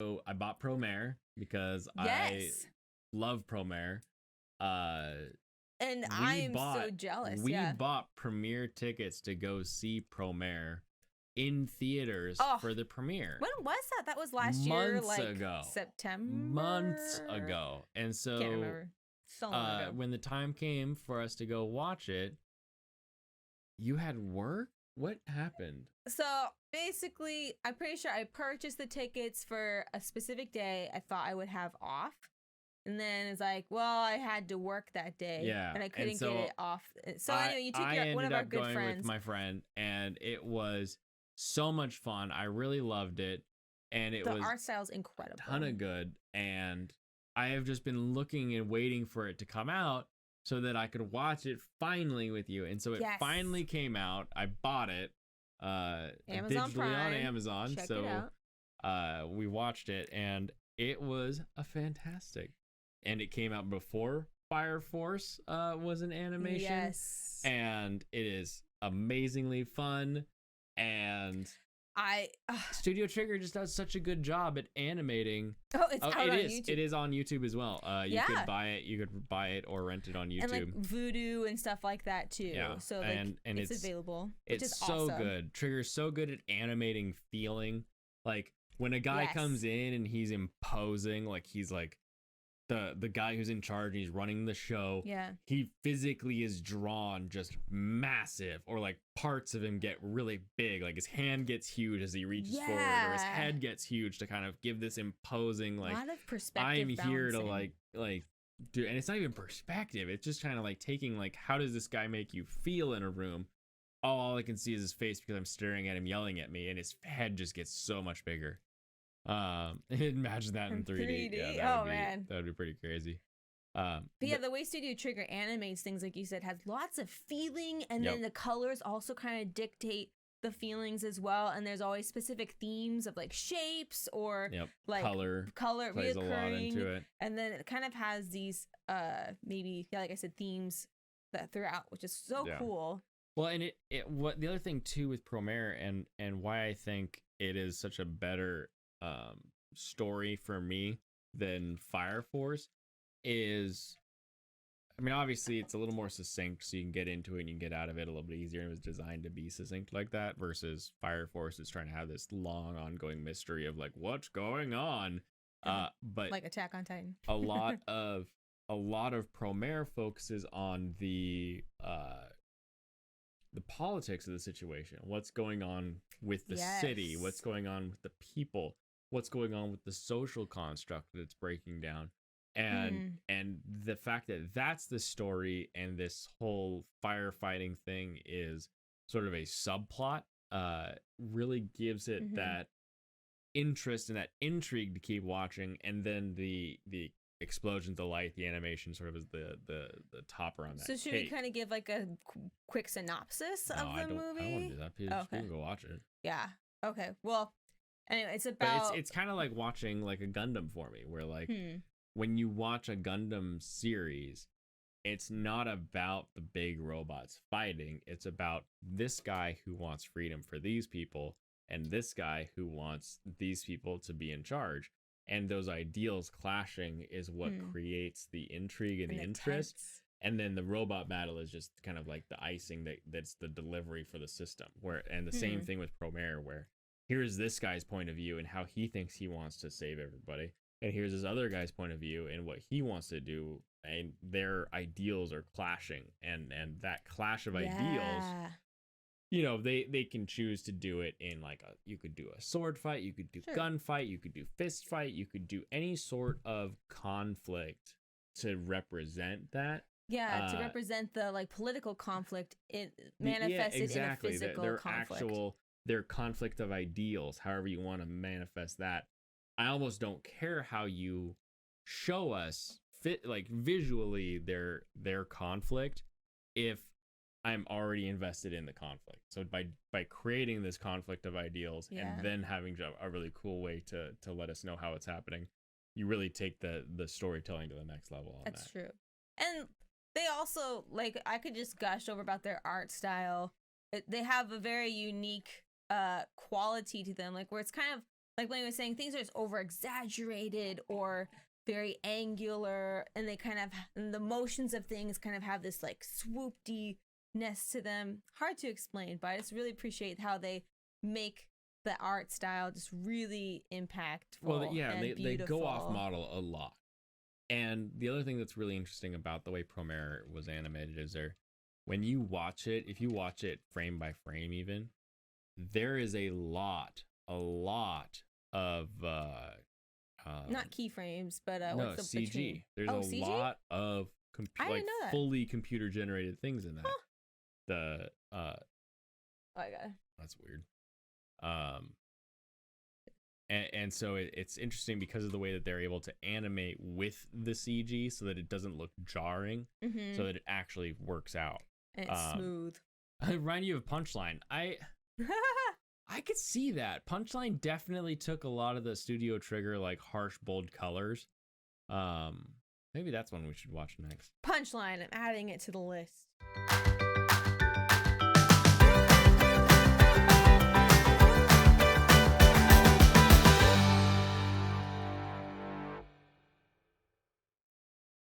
So I bought Promare because I Yes. love Promare. And We I'm so bought- jealous. We Yeah. bought premiere tickets to go see Promare in theaters Oh, for the premiere When was that? That was last year, Months like ago. September. months ago. And Can't so remember. So long ago. when the time came for us to go watch it, you had work? What happened? So basically, I'm pretty sure I purchased the tickets for a specific day I thought I would have off. And then it's like, well, I had to work that day. Yeah, And I and couldn't so get it off. So anyway, you took I one of ended our up good going friends. with my friend, and it was so much fun. I really loved it, and it The was art style's incredible. a ton of good. And I have just been looking and waiting for it to come out so that I could watch it finally with you. And so it Yes. finally came out. I bought it Amazon digitally Prime. on Amazon. Check so it out. we watched it, and it was a fantastic. And it came out before Fire Force was an animation. Yes. And it is amazingly fun. And Studio Trigger just does such a good job at animating. It's out on YouTube. It is on YouTube as well. You could buy it. You could buy it or rent it on YouTube. And like Voodoo and stuff like that too. Yeah. So like, and it's available. Which It's is so awesome. good. Trigger's so good at animating feeling. Like when a guy Yes. comes in and he's imposing, like he's like the guy who's in charge, he's running the show. Yeah. He physically is drawn just massive, or like parts of him get really big, like his hand gets huge as he reaches forward, or his head gets huge to kind of give this imposing, like, a lot of perspective I'm here to balancing. like do. And it's not even perspective, it's just kind of like taking, like, how does this guy make you feel in a room? All I can see is his face because I'm staring at him yelling at me, and his head just gets so much bigger. Imagine that in 3D. Yeah, Man, that would be pretty crazy. But yeah, the way Studio Trigger animates things, like you said, has lots of feeling, and then the colors also kind of dictate the feelings as well. And there's always specific themes of like shapes or like color plays a lot into reoccurring. it. And then it kind of has these maybe, like I said, themes that throughout, which is so cool. Well, and what the other thing too with Promare and why I think it is such a better story for me than Fire Force is, I mean, obviously it's a little more succinct, so you can get into it and you can get out of it a little bit easier. It was designed to be succinct like that, versus Fire Force is trying to have this long ongoing mystery of like, what's going on? But like Attack on Titan. a lot of Promare focuses on the politics of the situation, what's going on with the city, what's going on with the people, what's going on with the social construct that it's breaking down, and the fact that that's the story, and this whole firefighting thing is sort of a subplot, really gives it that interest and that intrigue to keep watching. And then the explosions, the light, the animation sort of is the topper on that. So should we kind of give like a quick synopsis of the movie? I don't want to do that. People can go watch it. Yeah. Okay. Well, anyway, it's about. But it's kind of like watching like a Gundam for me, where like when you watch a Gundam series, it's not about the big robots fighting. It's about this guy who wants freedom for these people, and this guy who wants these people to be in charge. And those ideals clashing is what creates the intrigue and the interest. Tense. And then the robot battle is just kind of like the icing that's the delivery for the system. And the same thing with Promare, where here's this guy's point of view and how he thinks he wants to save everybody, and here's this other guy's point of view and what he wants to do, and their ideals are clashing. And that clash of ideals, you know, they can choose to do it in like you could do a sword fight, you could do gunfight, you could do fist fight, you could do any sort of conflict to represent that. Yeah, to represent the like political conflict, it manifested in a physical conflict. Their conflict of ideals, however you want to manifest that. I almost don't care how you show us like visually their conflict if I'm already invested in the conflict. So by creating this conflict of ideals and then having a really cool way to let us know how it's happening, you really take the storytelling to the next level. That's true. And they also, like, I could just gush over about their art style. They have a very unique quality to them, like where it's kind of like Blaine was saying, things are just over exaggerated or very angular, and they kind of, and the motions of things kind of have this like swoopy-ness to them. Hard to explain, but I just really appreciate how they make the art style just really impactful. Well, yeah, and they go off model a lot. And the other thing that's really interesting about the way Promare was animated is when you watch it, if you watch it frame by frame even, there is a lot of not keyframes, but no, what's the CG. between? There's a CG? lot of I didn't know that. fully computer generated things in that. The oh my god, that's weird. And so it's interesting because of the way that they're able to animate with the CG so that it doesn't look jarring, so that it actually works out. And it's smooth. I remind you of Punchline. I could see that. Punchline definitely took a lot of the Studio Trigger like harsh, bold colors. Maybe that's one we should watch next. Punchline. I'm adding it to the list.